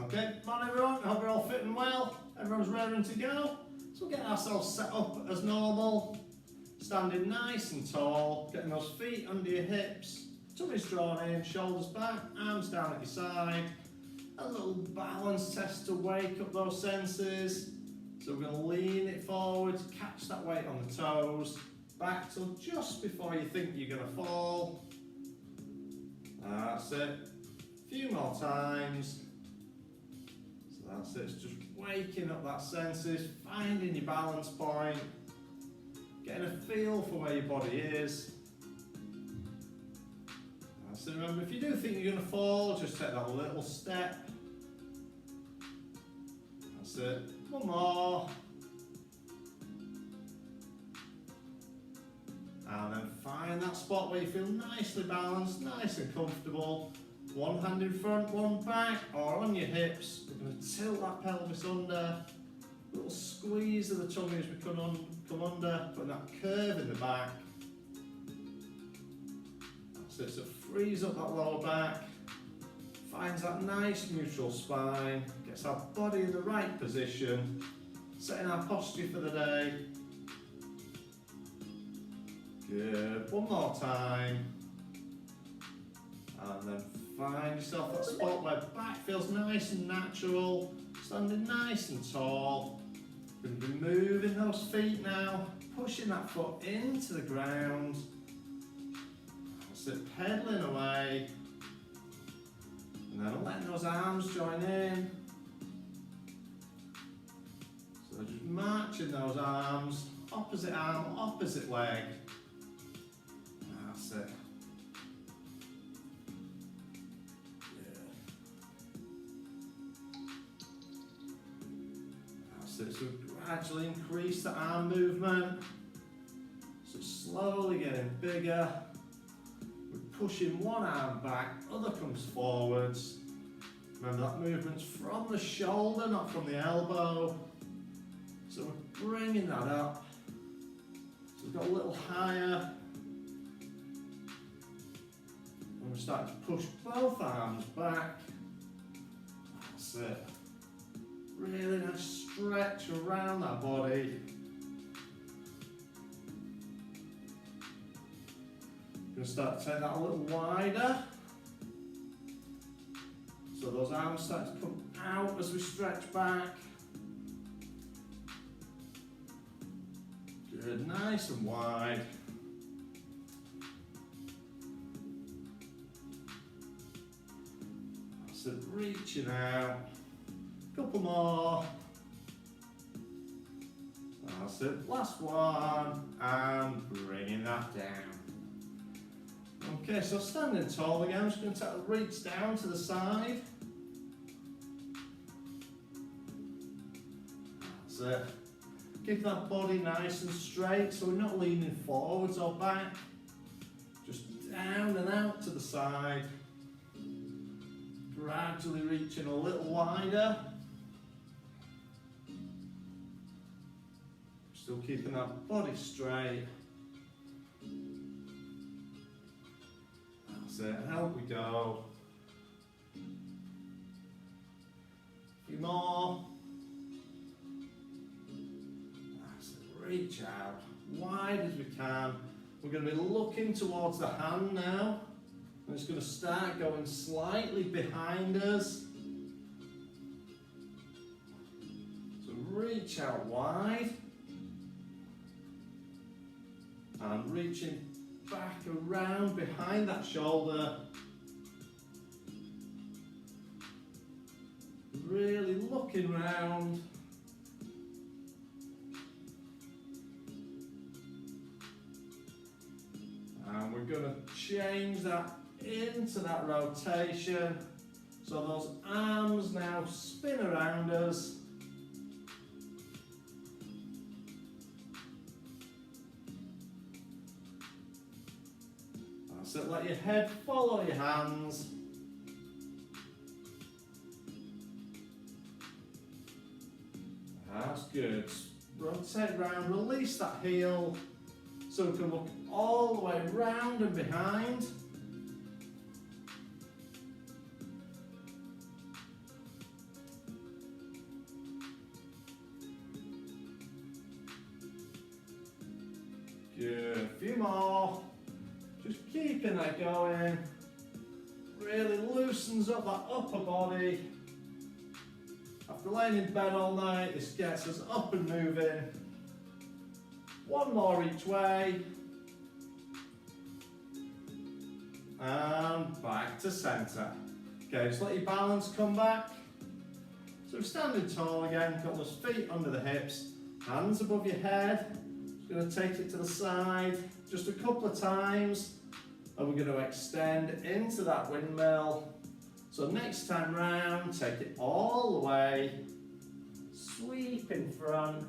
Okay, morning everyone, I hope you're all fit and well, everyone's raring to go. So we're getting ourselves set up as normal, standing nice and tall, getting those feet under your hips, tummy's drawn in, shoulders back, arms down at your side. A little balance test to wake up those senses. So we're going to lean it forward, catch that weight on the toes, back till just before you think you're going to fall. That's it. A few more times. So that's it, it's just waking up that senses, finding your balance point, getting a feel for where your body is. That's it. Remember, if you do think you're going to fall, just take that little step. That's it. One more. And then find that spot where you feel nicely balanced, nice and comfortable. One hand in front, one back, or on your hips. We're going to tilt that pelvis under. A little squeeze of the tummy as we come under, putting that curve in the back. That's it, so frees up that lower back. Finds that nice neutral spine, gets our body in the right position, setting our posture for the day. Good, one more time. And then find yourself that spot where back feels nice and natural, standing nice and tall. We're going to be moving those feet now, pushing that foot into the ground. That's it, pedaling away. And then letting those arms join in. So just marching those arms, opposite arm, opposite leg. That's it. That's it. So gradually increase the arm movement. So slowly getting bigger. Pushing one arm back, other comes forwards. Remember that movement's from the shoulder, not from the elbow. So we're bringing that up. So we've got a little higher. And we start to push both arms back. That's it. Really nice stretch around that body. Going to start to take that a little wider. So those arms start to come out as we stretch back. Good, nice and wide. That's it, reaching out. Couple more. That's it, last one. And bringing that down. Okay, so standing tall again, I'm just going to take a reach down to the side. That's it. Keep that body nice and straight so we're not leaning forwards or back. Just down and out to the side. Gradually reaching a little wider. Still keeping that body straight. That's it, and out we go. A few more. That's it, reach out, wide as we can. We're going to be looking towards the hand now. And it's going to start going slightly behind us. So reach out wide. And reaching back around behind that shoulder. Really looking round. And we're going to change that into that rotation. So those arms now spin around us. So let your head follow your hands. That's good. Rotate round, release that heel so we can look all the way round and behind. few more. Just keeping that going. Really loosens up that upper body. After laying in bed all night, this gets us up and moving. One more each way. And back to centre. Okay, just let your balance come back. So we're standing tall again, got those feet under the hips, hands above your head. Just going to take it to the side just a couple of times, and we're going to extend into that windmill. So next time round, take it all the way, sweep in front,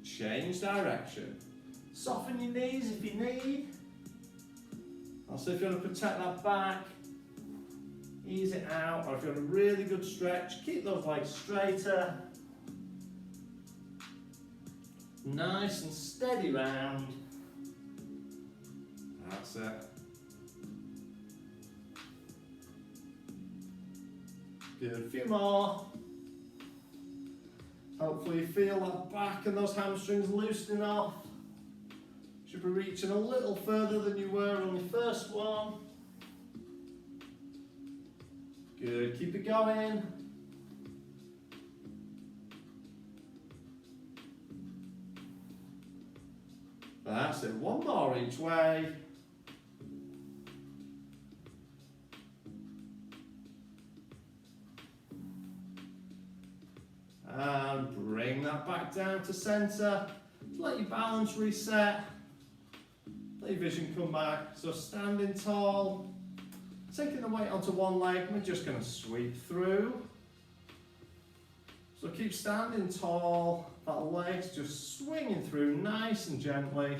change direction. Soften your knees if you need. Also, if you want to protect that back, ease it out, or if you want a really good stretch, keep those legs straighter. Nice and steady round. That's it. Good, a few more. Hopefully you feel that back and those hamstrings loosening off. Should be reaching a little further than you were on the first one. Good, keep it going. That's it, one more each way. And bring that back down to centre. Let your balance reset. Let your vision come back. So standing tall. Taking the weight onto one leg, we're just going to sweep through. So keep standing tall, that leg's just swinging through nice and gently.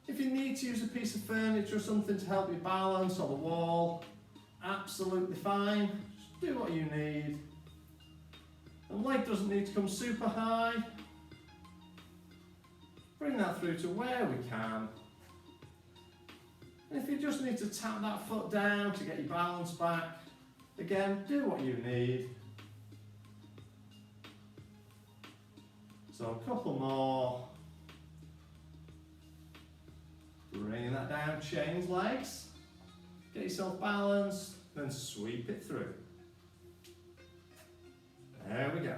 If you need to use a piece of furniture or something to help you balance on the wall, absolutely fine. Just do what you need. The leg doesn't need to come super high. Bring that through to where we can. And if you just need to tap that foot down to get your balance back, again, do what you need. So a couple more. Bringing that down, change legs. Get yourself balanced, then sweep it through. There we go.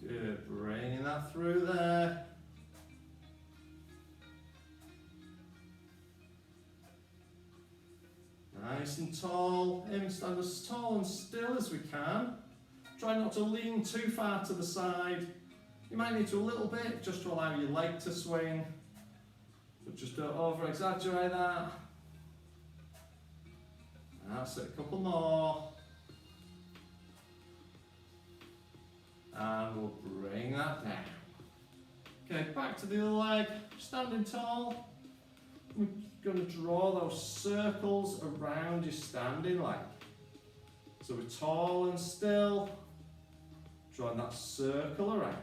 Good, bringing that through there. Nice and tall, aim to stand as tall and still as we can. Try not to lean too far to the side. You might need to a little bit just to allow your leg to swing, but just don't over exaggerate that. That's it, a couple more. And we'll bring that down. Okay, back to the other leg, standing tall. We're going to draw those circles around your standing leg. So we're tall and still, drawing that circle around.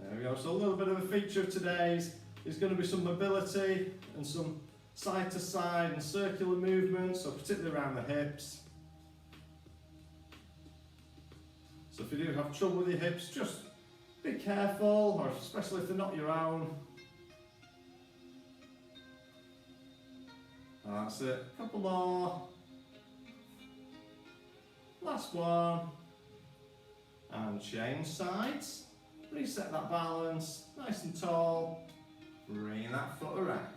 There we go, so a little bit of a feature of today's is going to be some mobility and some side to side and circular movements, so particularly around the hips. So if you do have trouble with your hips, just be careful, or especially if they're not your own. That's it, a couple more. Last one. And change sides. Reset that balance, nice and tall. Bring that foot around.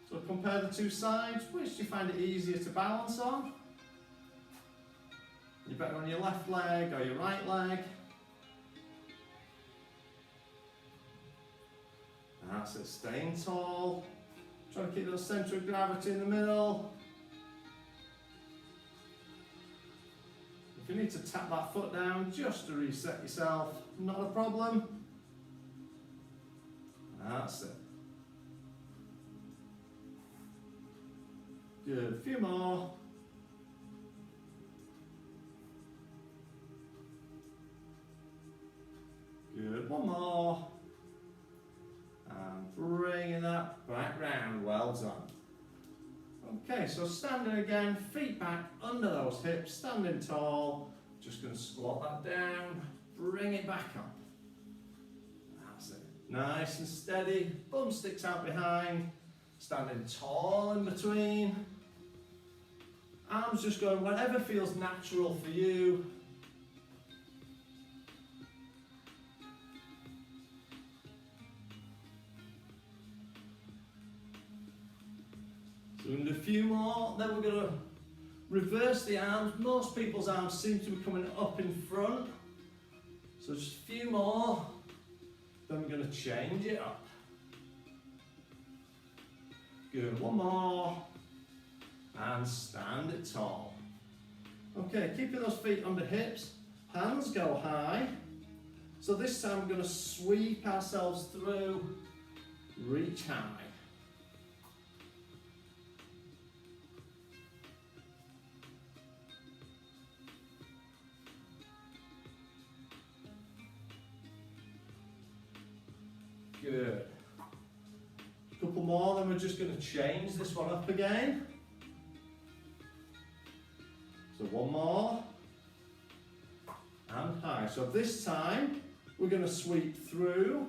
So compare the two sides. Which do you find it easier to balance on? You're better on your left leg or your right leg. That's it, staying tall. Try to keep that centre of gravity in the middle. If you need to tap that foot down just to reset yourself, not a problem. That's it. Good, a few more. one more. And bringing that back round, well done. Okay, so standing again, feet back under those hips, standing tall. Just going to squat that down, bring it back up. That's it. Nice and steady, bum sticks out behind, standing tall in between. Arms just going whatever feels natural for you. So we're going to do a few more, then we're going to reverse the arms. Most people's arms seem to be coming up in front. So just a few more, then we're going to change it up. Good, one more, and stand it tall. Okay, keeping those feet under hips, hands go high. So this time we're going to sweep ourselves through, reach high. Good. A couple more, then we're just going to change this one up again. So one more. And high. So this time, we're going to sweep through.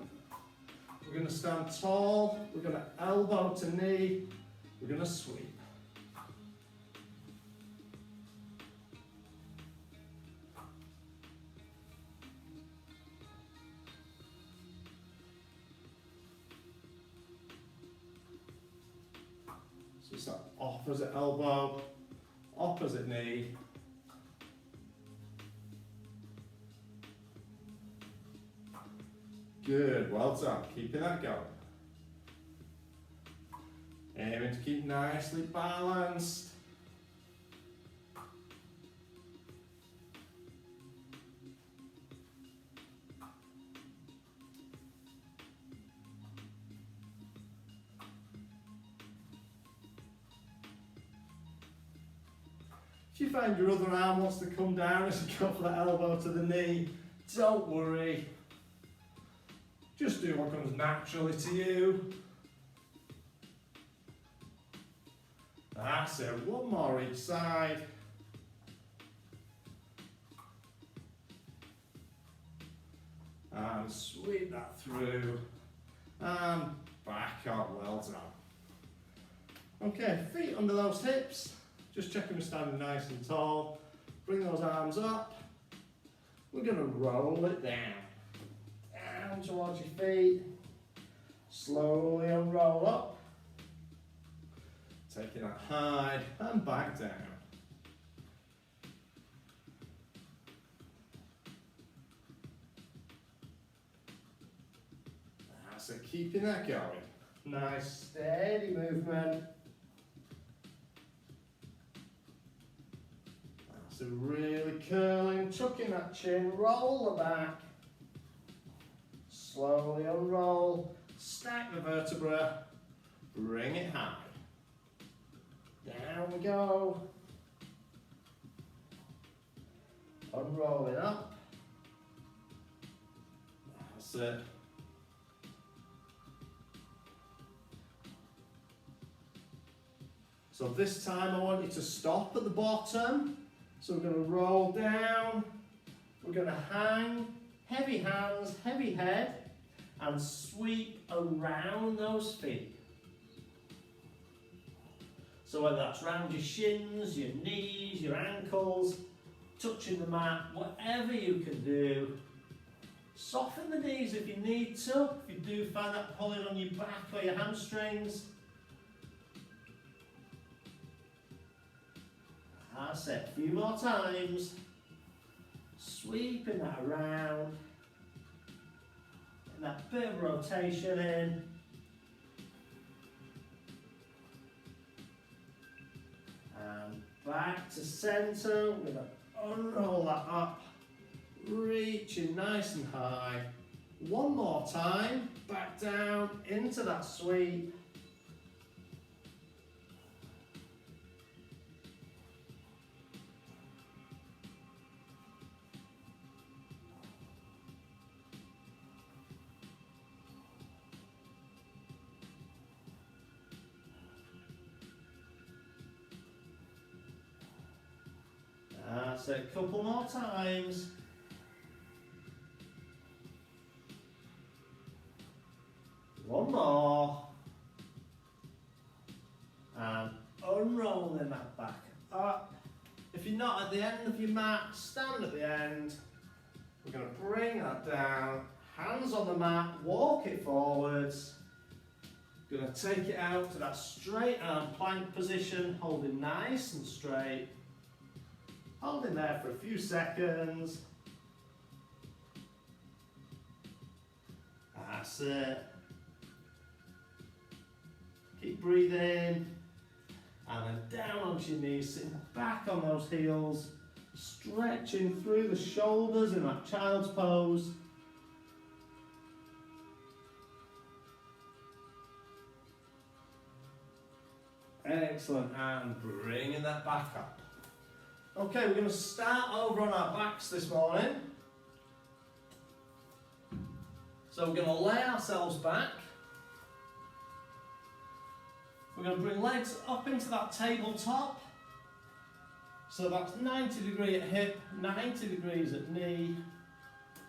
We're going to stand tall. We're going to elbow to knee. We're going to sweep. So it's that opposite elbow, opposite knee. Good, well done. Keeping that going. Aiming to keep nicely balanced. If you find your other arm wants to come down as you go for that elbow to the knee, don't worry. Just do what comes naturally to you. That's it, one more each side. And sweep that through. And back up, well done. Okay, feet under those hips. Just checking we're standing nice and tall. Bring those arms up. We're going to roll it down. Down towards your feet. Slowly unroll up. Taking that high and back down. That's it, keeping that going. Nice steady movement. So really curling, tucking that chin, roll the back. Slowly unroll, stack the vertebra, bring it high. Down we go. Unrolling up. That's it. So this time I want you to stop at the bottom. So we're going to roll down, we're going to hang, heavy hands, heavy head, and sweep around those feet. So whether that's around your shins, your knees, your ankles, touching the mat, whatever you can do. Soften the knees if you need to, if you do find that pulling on your back or your hamstrings. That's it, a few more times. Sweeping that around. And that bit of rotation in. And back to centre. We're going to unroll that up. Reaching nice and high. One more time. Back down into that sweep. That's it, couple more times. One more. And unrolling that back up. If you're not at the end of your mat, stand at the end. We're going to bring that down, hands on the mat, walk it forwards. Going to take it out to that straight arm plank position, holding nice and straight. Holding there for a few seconds. That's it. Keep breathing. And then down onto your knees, sitting back on those heels, stretching through the shoulders in that child's pose. Excellent, and bringing that back up. Okay, we're going to start over on our backs this morning. So we're going to lay ourselves back. We're going to bring legs up into that tabletop. So that's 90 degrees at hip, 90 degrees at knee.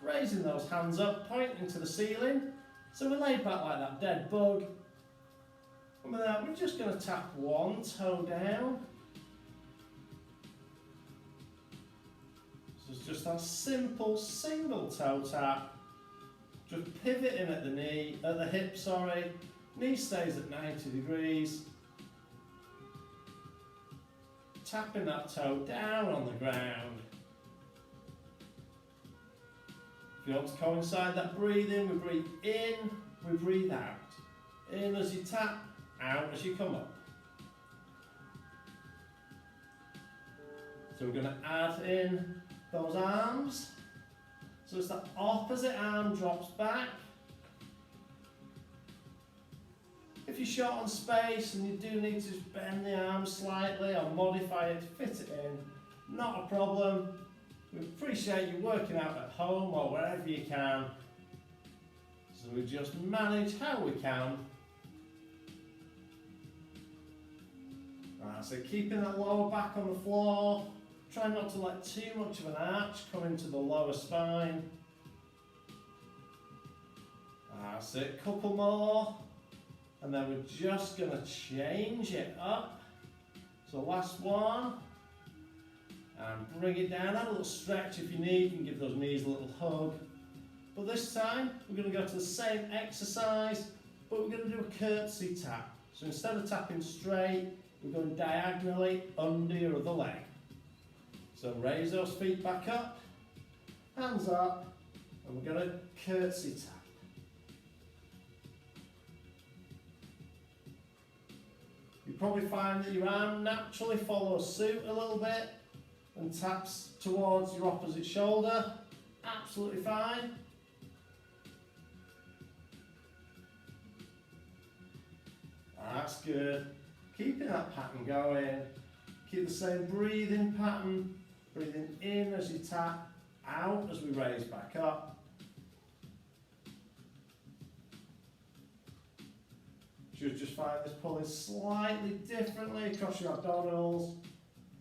Raising those hands up, pointing to the ceiling. So we're laid back like that dead bug. And with that, we're just going to tap one toe down. So it's just that simple single toe tap. Just pivoting at the knee, at the hip, sorry. Knee stays at 90 degrees. Tapping that toe down on the ground. If you want to coincide that breathing, we breathe in, we breathe out. In as you tap, out as you come up. So we're going to add in those arms. So it's that opposite arm drops back. If you're short on space and you do need to bend the arm slightly or modify it to fit it in, not a problem. We appreciate you working out at home or wherever you can. So we just manage how we can. Right, so keeping that lower back on the floor. Try not to let too much of an arch come into the lower spine. That's it, couple more. And then we're just going to change it up. So last one. And bring it down. Have a little stretch if you need. You can give those knees a little hug. But this time, we're going to go to the same exercise, but we're going to do a curtsy tap. So instead of tapping straight, we're going diagonally under your other leg. So raise those feet back up, hands up, and we're going to curtsy tap. You probably find that your arm naturally follows suit a little bit and taps towards your opposite shoulder. Absolutely fine. That's good. Keeping that pattern going. Keep the same breathing pattern. Breathing in as you tap, out as we raise back up. Should just find this pulling slightly differently across your abdominals,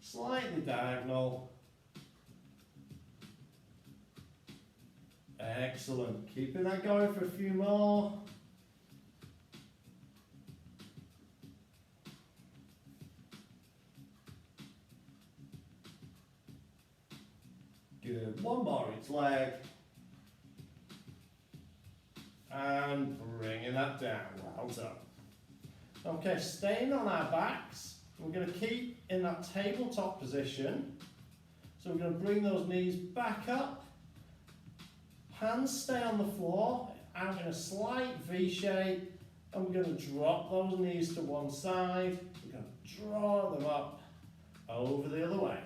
slightly diagonal. Excellent. Keeping that going for a few more. Good. One more each leg. And bringing that down. Well done. Okay, staying on our backs, we're going to keep in that tabletop position. So we're going to bring those knees back up. Hands stay on the floor, out in a slight V shape. And we're going to drop those knees to one side. We're going to draw them up over the other way.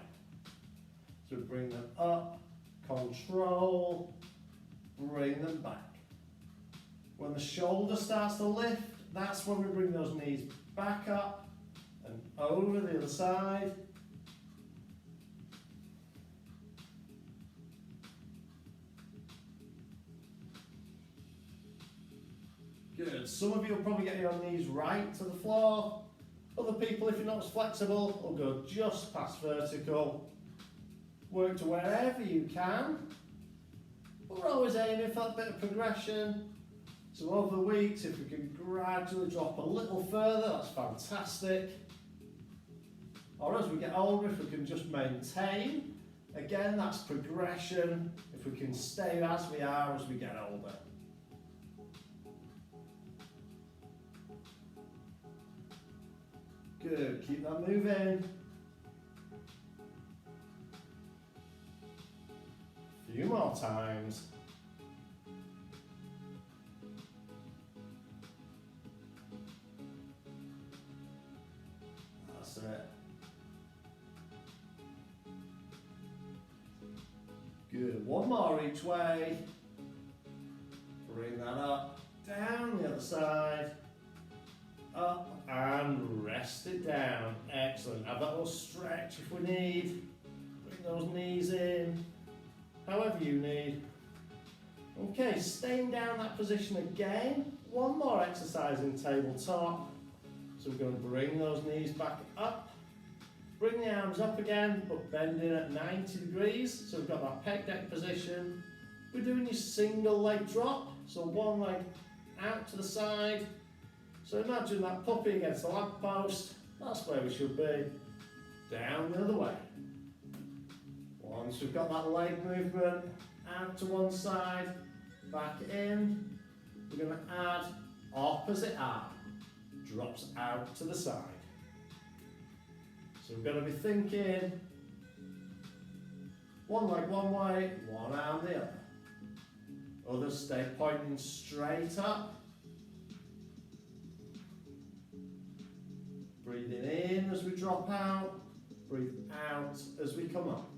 So bring them up, control, bring them back. When the shoulder starts to lift, that's when we bring those knees back up and over the other side. Good. Some of you will probably get your knees right to the floor. Other people, if you're not as flexible, will go just past vertical. work to wherever you can. But we're always aiming for that bit of progression. So over the weeks, if we can gradually drop a little further, that's fantastic. Or as we get older, if we can just maintain, again, that's progression. If we can stay as we are as we get older. Good, keep that moving. A few more times. That's it. Good, one more each way. Bring that up, down the other side. Up and rest it down. Excellent. Have that little stretch if we need. Bring those knees in, however you need. Okay, staying down that position again. One more exercise in tabletop. So we're going to bring those knees back up. Bring the arms up again, but bending at 90 degrees. So we've got that pec deck position. We're doing your single leg drop. So one leg out to the side. So imagine that puppy against the lamppost. That's where we should be. Down the other way. Once we've got that leg movement, out to one side, back in, we're going to add opposite arm. Drops out to the side. So we're going to be thinking, one leg one way, one arm the other. Others stay pointing straight up. Breathing in as we drop out, breathe out as we come up.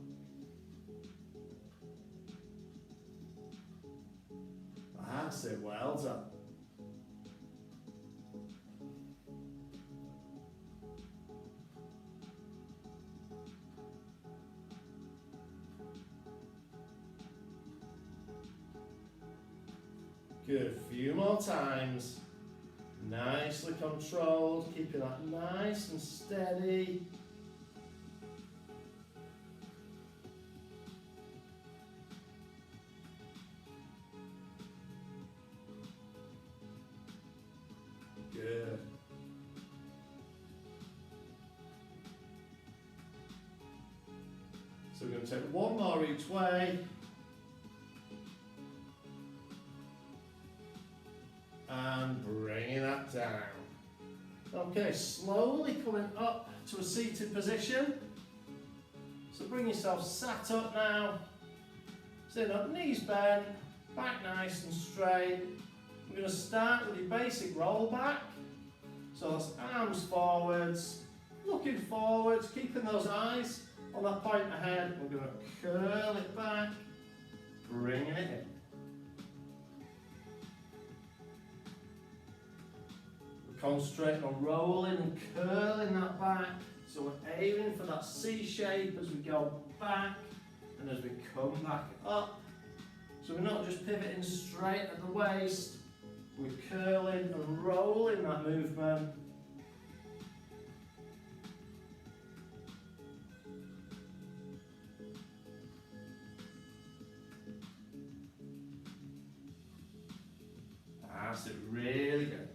That's it, well done. Good, a few more times. Nicely controlled, keeping that nice and steady. Good. So we're going to take one more each way. And bringing that down. Okay, slowly coming up to a seated position. So bring yourself sat up now. Sit up, knees bent, back nice and straight. We're going to start with your basic roll back. So that's arms forwards, looking forwards, keeping those eyes on that point ahead. We're going to curl it back, bringing it in. Concentrating on rolling and curling that back. So we're aiming for that C shape as we go back and as we come back up. So we're not just pivoting straight at the waist, we're curling and rolling that movement. That's it, really good.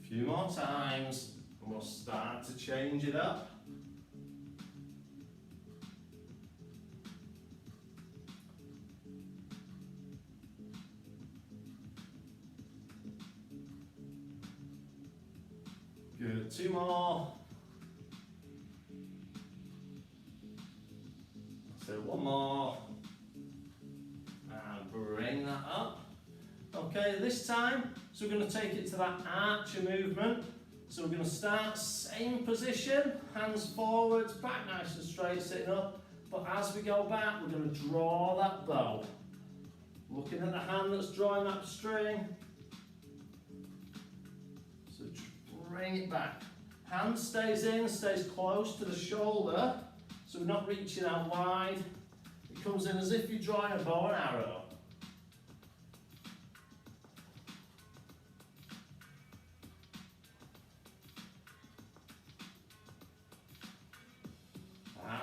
Few more times and we'll start to change it up. Good, two more. So one more. And bring that up. Okay, this time, so we're going to take it to that archer movement. So we're going to start same position, hands forwards, back nice and straight, sitting up. But as we go back, we're going to draw that bow. Looking at the hand that's drawing that string. So bring it back. Hand stays in, stays close to the shoulder. So we're not reaching out wide. It comes in as if you're drawing a bow and arrow.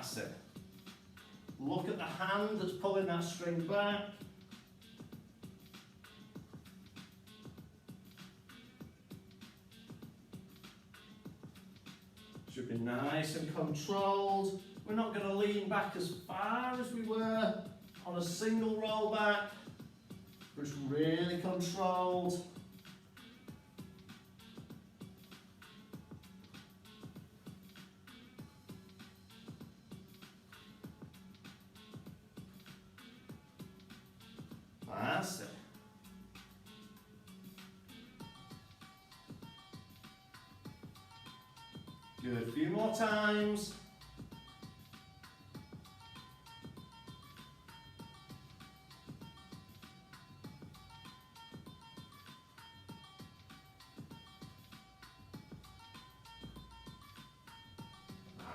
That's it. Look at the hand that's pulling that string back. Should be nice and controlled. We're not going to lean back as far as we were on a single roll back, but it's really controlled. That's it. Good, a few more times.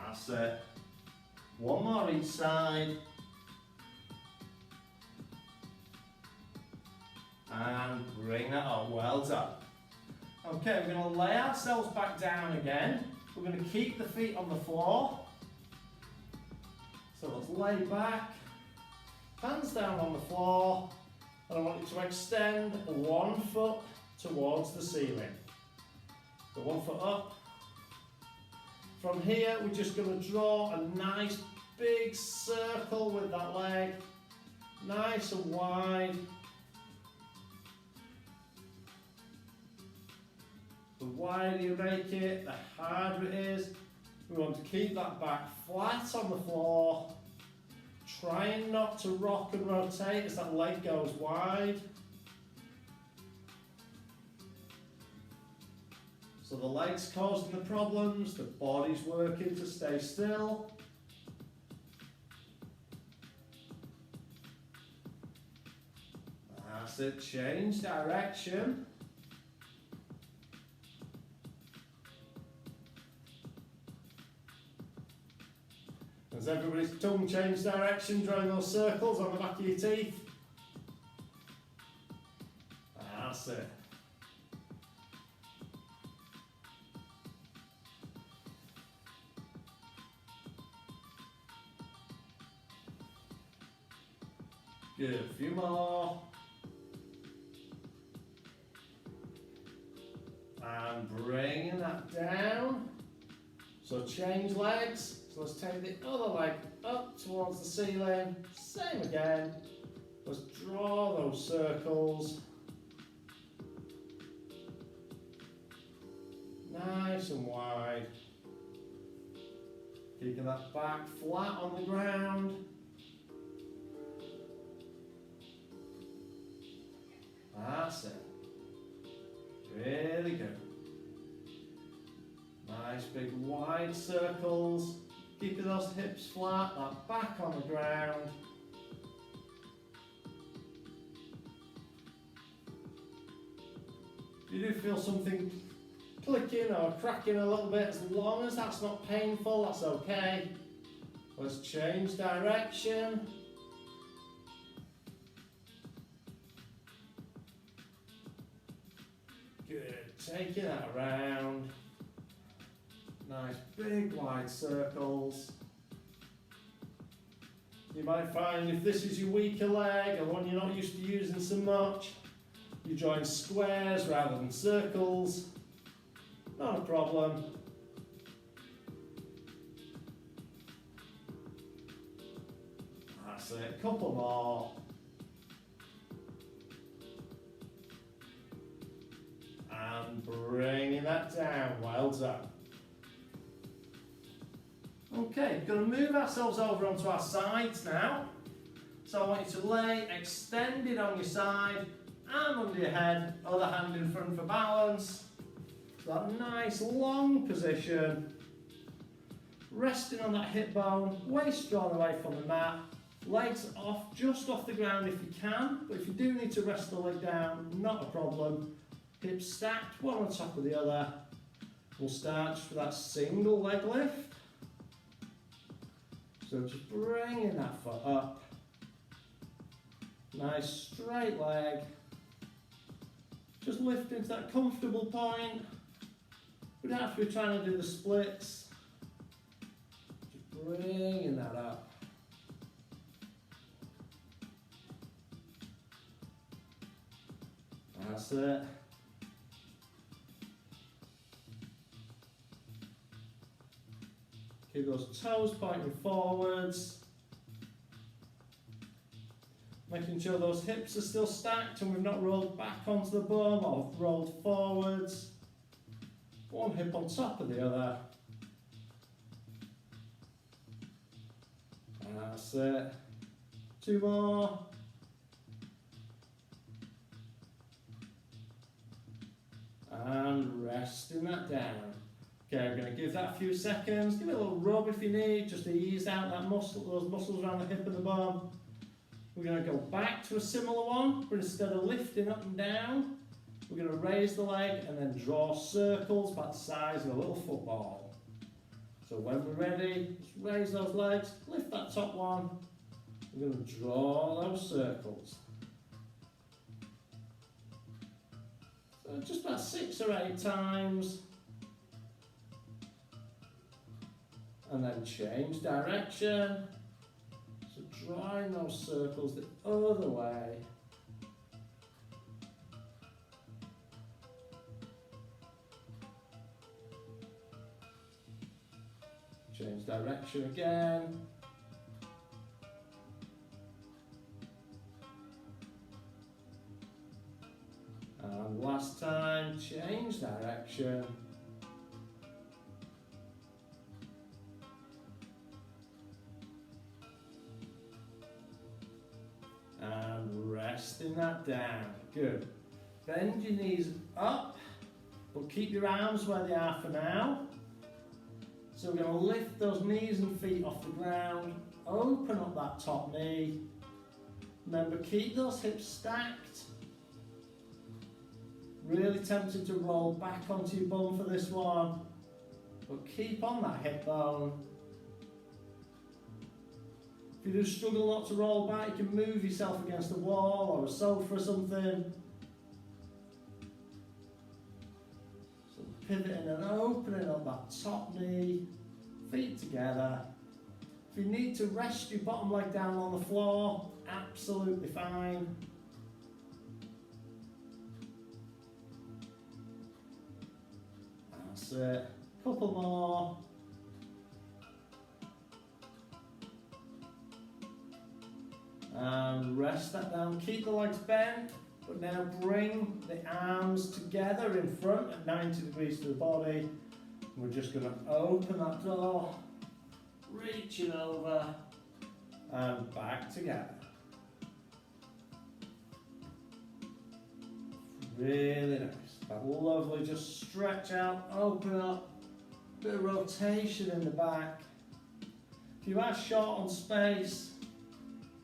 That's it. One more each side. And bring that up, well done. Okay, we're going to lay ourselves back down again. We're going to keep the feet on the floor. So let's lay back, hands down on the floor, and I want you to extend one foot towards the ceiling. So one foot up. From here, we're just going to draw a nice big circle with that leg, nice and wide. The wider you make it, the harder it is. We want to keep that back flat on the floor, trying not to rock and rotate as that leg goes wide. So the leg's causing the problems, the body's working to stay still. That's it, change direction. Has everybody's tongue changed direction, drawing those circles on the back of your teeth? That's it. Good, a few more. And bringing that down. So change legs. So let's take the other leg up towards the ceiling. Same again. Let's draw those circles. Nice and wide. Keeping that back flat on the ground. That's it. Really good. Nice big wide circles. Keeping those hips flat, that back on the ground. If you do feel something clicking or cracking a little bit, as long as that's not painful, that's okay. Let's change direction. Good, taking that around. Nice big wide circles. You might find if this is your weaker leg or one you're not used to using so much, you're drawing squares rather than circles. Not a problem. That's it, a couple more. And bringing that down, well done. Okay, we're going to move ourselves over onto our sides now. So I want you to lay extended on your side, arm under your head, other hand in front for balance. So that nice long position. Resting on that hip bone, waist drawn away from the mat, legs off, just off the ground if you can, but if you do need to rest the leg down, not a problem. Hips stacked, one on top of the other. We'll start just with that single leg lift. So just bringing that foot up. Nice straight leg. Just lifting to that comfortable point. We don't have to be trying to do the splits. Just Bringing that up. That's it. Keep those toes pointing forwards. Making sure those hips are still stacked and we've not rolled back onto the bum or rolled forwards. One hip on top of the other. That's it. 2 more. And resting that down. Okay, we're going to give that a few seconds. Give it a little rub if you need, just to ease out that muscle, those muscles around the hip and the bum. We're going to go back to a similar one, but instead of lifting up and down, we're going to raise the leg and then draw circles about the size of a little football. So when we're ready, just raise those legs, lift that top one. We're going to draw those circles. So just about 6 or 8 times. And then change direction. So drawing those circles the other way. Change direction again. And last time, change direction. And resting that down. Good. Bend your knees up, but keep your arms where they are for now. So we're going to lift those knees and feet off the ground, open up that top knee. Remember, keep those hips stacked. Really tempted to roll back onto your bum for this one, but keep on that hip bone. If you do struggle not to roll back, you can move yourself against a wall or a sofa or something. So pivoting and opening up that top knee, feet together. If you need to rest your bottom leg down on the floor, absolutely fine. That's it. Couple more. And rest that down. Keep the legs bent, but now bring the arms together in front at 90 degrees to the body. We're just going to open that door, reach it over, and back together. Really nice. That lovely, just stretch out, open up, bit of rotation in the back. If you are short on space,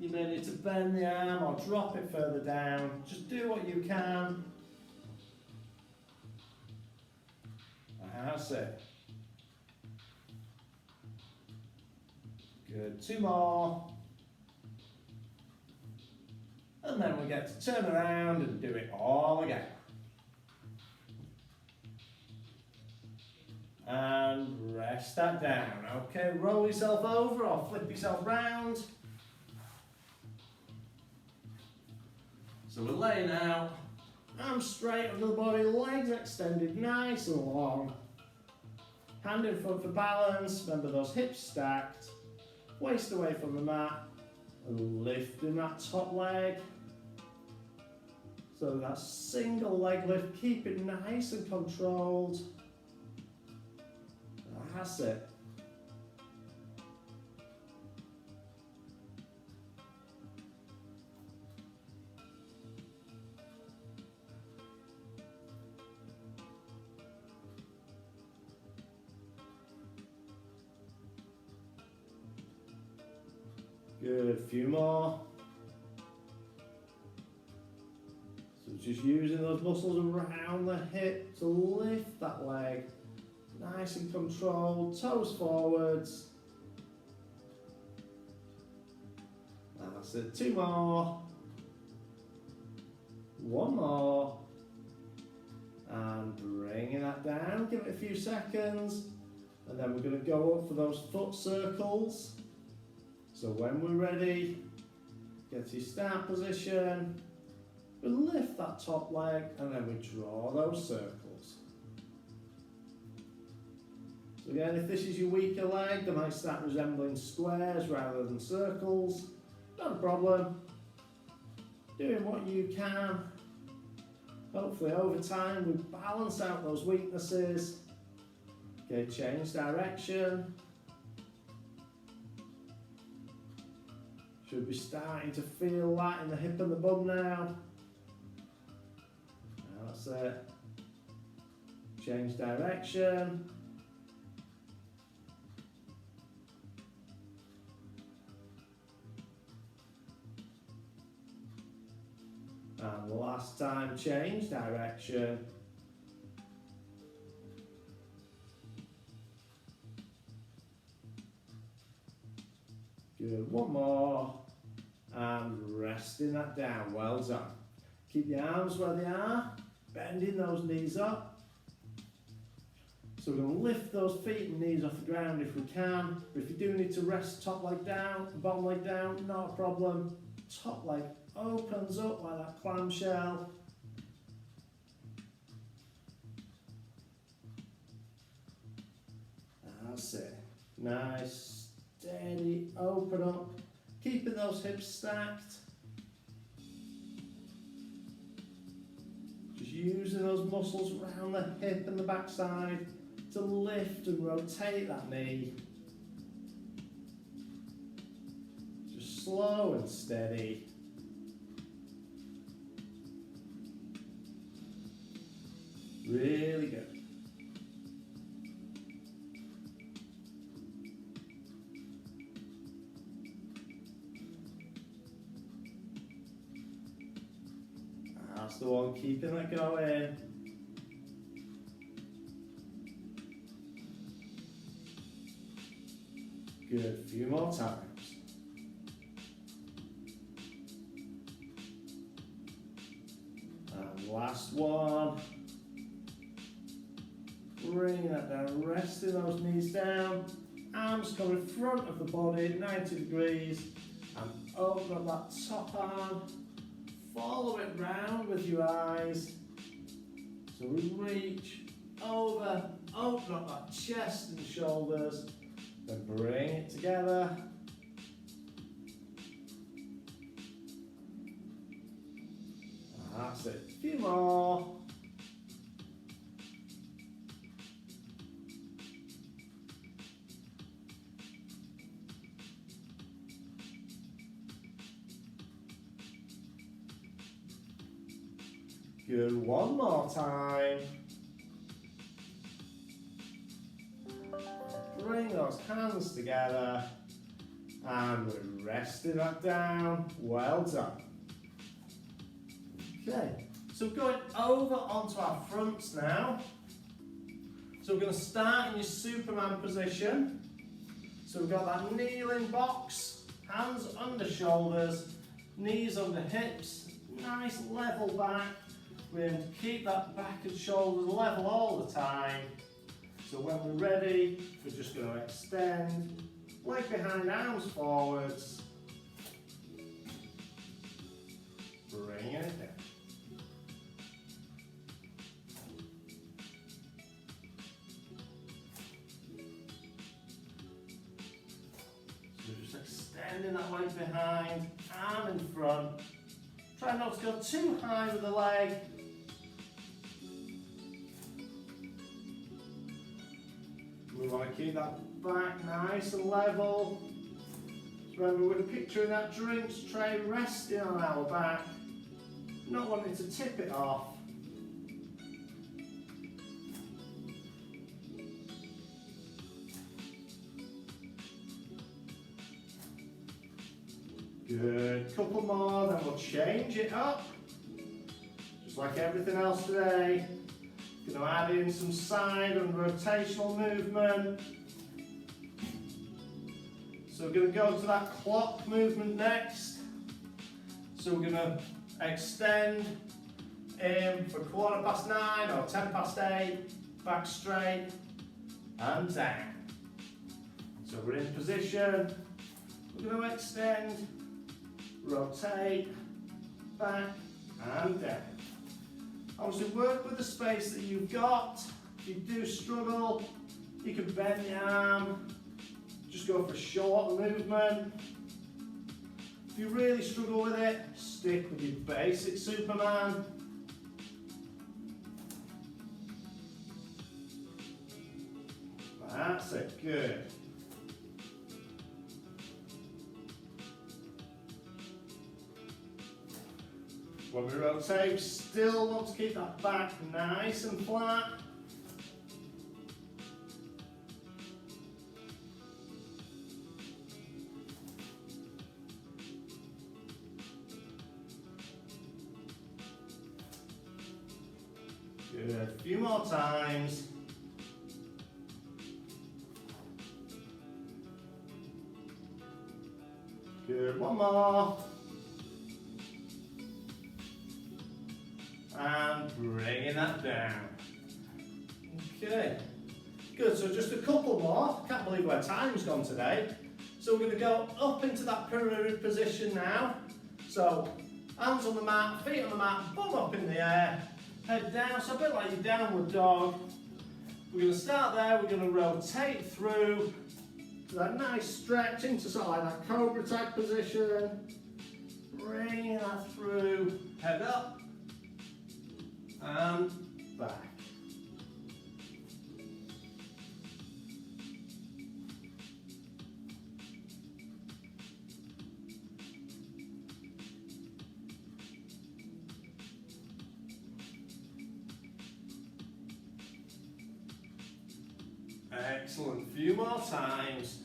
you may need to bend the arm or drop it further down. Just do what you can. That's it. Good. 2 more. And then we get to turn around and do it all again. And rest that down. Okay, roll yourself over or flip yourself round. So we're laying out, arms straight under the body, legs extended nice and long. Hand in front for balance, remember those hips stacked, waist away from the mat, and lifting that top leg. So that single leg lift, keep it nice and controlled. That's it. Good, a few more. So just using those muscles around the hip to lift that leg. Nice and controlled, toes forwards. That's it, 2 more. 1 more. And bringing that down, give it a few seconds. And then we're going to go up for those foot circles. So when we're ready, get to your start position, we lift that top leg and then we draw those circles. So again, if this is your weaker leg, they might start resembling squares rather than circles. Not a problem. Doing what you can. Hopefully over time we balance out those weaknesses. Okay, change direction. Should be starting to feel that in the hip and the bum now. That's it. Change direction. And last time, change direction. Good, one more. And resting that down, well done. Keep the arms where they are, bending those knees up. So we're going to lift those feet and knees off the ground if we can. But if you do need to rest top leg down, bottom leg down, not a problem. Top leg opens up like that clamshell. That's it. Nice, steady, open up. Keeping those hips stacked. Just using those muscles around the hip and the backside to lift and rotate that knee. Just slow and steady. Really good. That's the one, keeping it going. Good, few more times. And last one. Bring that down, resting those knees down. Arms come in front of the body, 90 degrees. And open up that top arm. Follow it round with your eyes. So we reach over, open up that chest and shoulders, then bring it together. That's it. A few more. Good, one more time. Bring those hands together and we're resting that down. Well done. Okay, so going over onto our fronts now. So we're going to start in your Superman position. So we've got that kneeling box, hands under shoulders, knees under hips, nice level back. We're going to keep that back and shoulders level all the time. So when we're ready, we're just going to extend, leg behind, arms forwards. Bringing it down. So just extending that leg behind, arm in front. Try not to go too high with the leg. We want to keep that back nice and level. So remember, we're picturing that drinks tray resting on our back, not wanting to tip it off. Good, couple more, then we'll change it up. Just like everything else today. Going to add in some side and rotational movement. So we're going to go to that clock movement next. So we're going to extend in for 9:15 or 8:10, back straight and down. So we're in position, we're going to extend, rotate, back and down. Obviously work with the space that you've got. If you do struggle, you can bend the arm, just go for a short movement. If you really struggle with it, stick with your basic Superman. That's it, good. When we rotate, still want to keep that back nice and flat. Good, a few more times. Good, one more. And bringing that down. Okay, good, so just a couple more. Can't believe where time's gone today. So we're going to go up into that pyramid position now. So hands on the mat, feet on the mat, bum up in the air, head down, so a bit like your downward dog. We're going to start there, we're going to rotate through to that nice stretch into sort of like that cobra type position. Bringing that through, head up and back. Excellent, a few more times.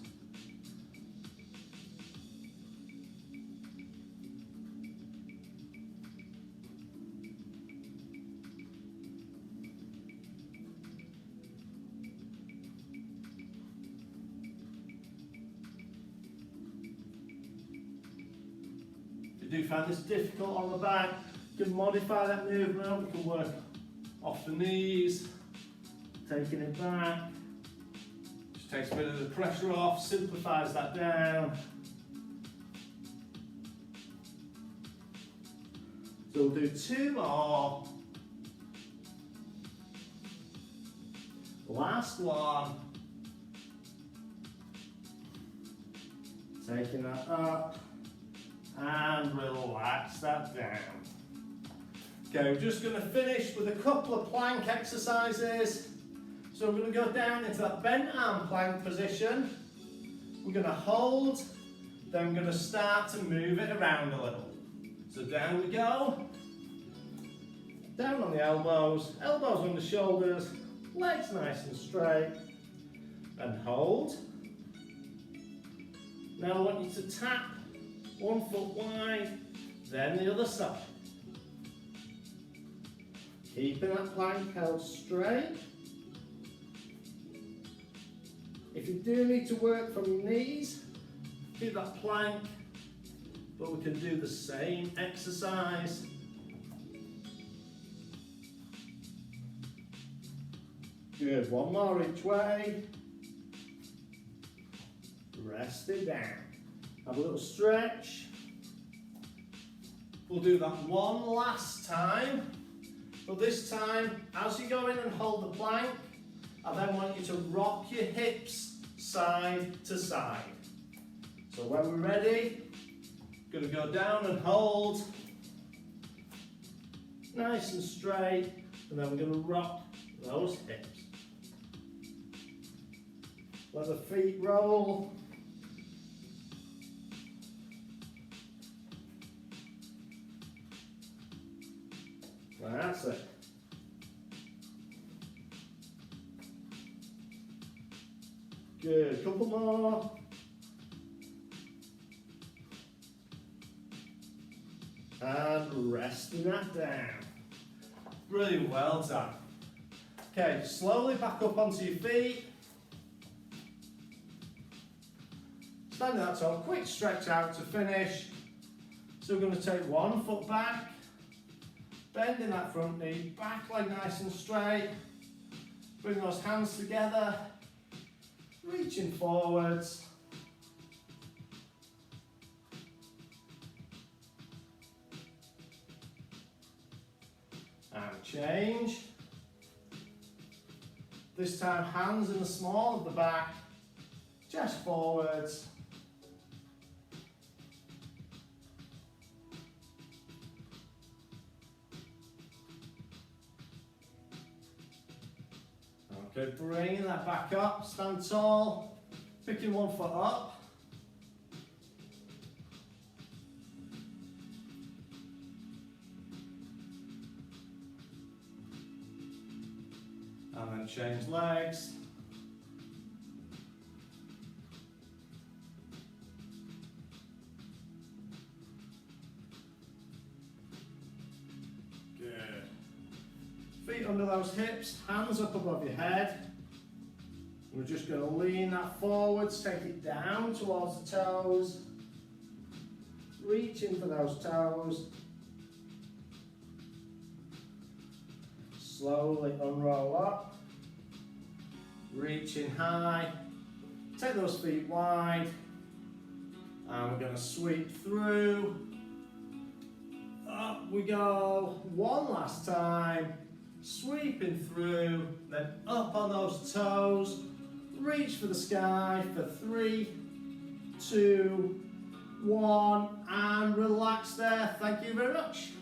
If you do find this difficult on the back, you can modify that movement. We can work off the knees, taking it back. Just takes a bit of the pressure off, simplifies that down. So we'll do two more. Last one. Taking that up and relax that down. Okay, we're just going to finish with a couple of plank exercises. So we're going to go down into that bent arm plank position. We're going to hold, then we're going to start to move it around a little. So down we go. Down on the elbows, elbows on the shoulders, legs nice and straight. And hold. Now I want you to tap 1 foot wide, then the other side. Keeping that plank held straight. If you do need to work from your knees, keep that plank, but we can do the same exercise. Good, one more each way. Rest it down. Have a little stretch. We'll do that one last time, but this time, as you go in and hold the plank, I then want you to rock your hips side to side. So when we're ready, we're going to go down and hold, nice and straight, and then we're going to rock those hips. Let the feet roll. That's it. Good, couple more. And resting that down. Brilliant, well done. Okay, slowly back up onto your feet. Standing that tall, quick stretch out to finish. So we're going to take 1 foot back, bending that front knee, back leg nice and straight. Bring those hands together. reaching forwards. And change. This time hands in the small of the back, chest forwards. Okay, bringing that back up, stand tall, picking one foot up. And then change legs. Good. Feet under those hips, hands up above your head. We're just going to lean that forwards, take it down towards the toes. Reaching for those toes. Slowly unroll up, reaching high, take those feet wide, and we're going to sweep through, up we go, one last time, sweeping through, then up on those toes, reach for the sky for 3, 2, 1, and relax there. Thank you very much.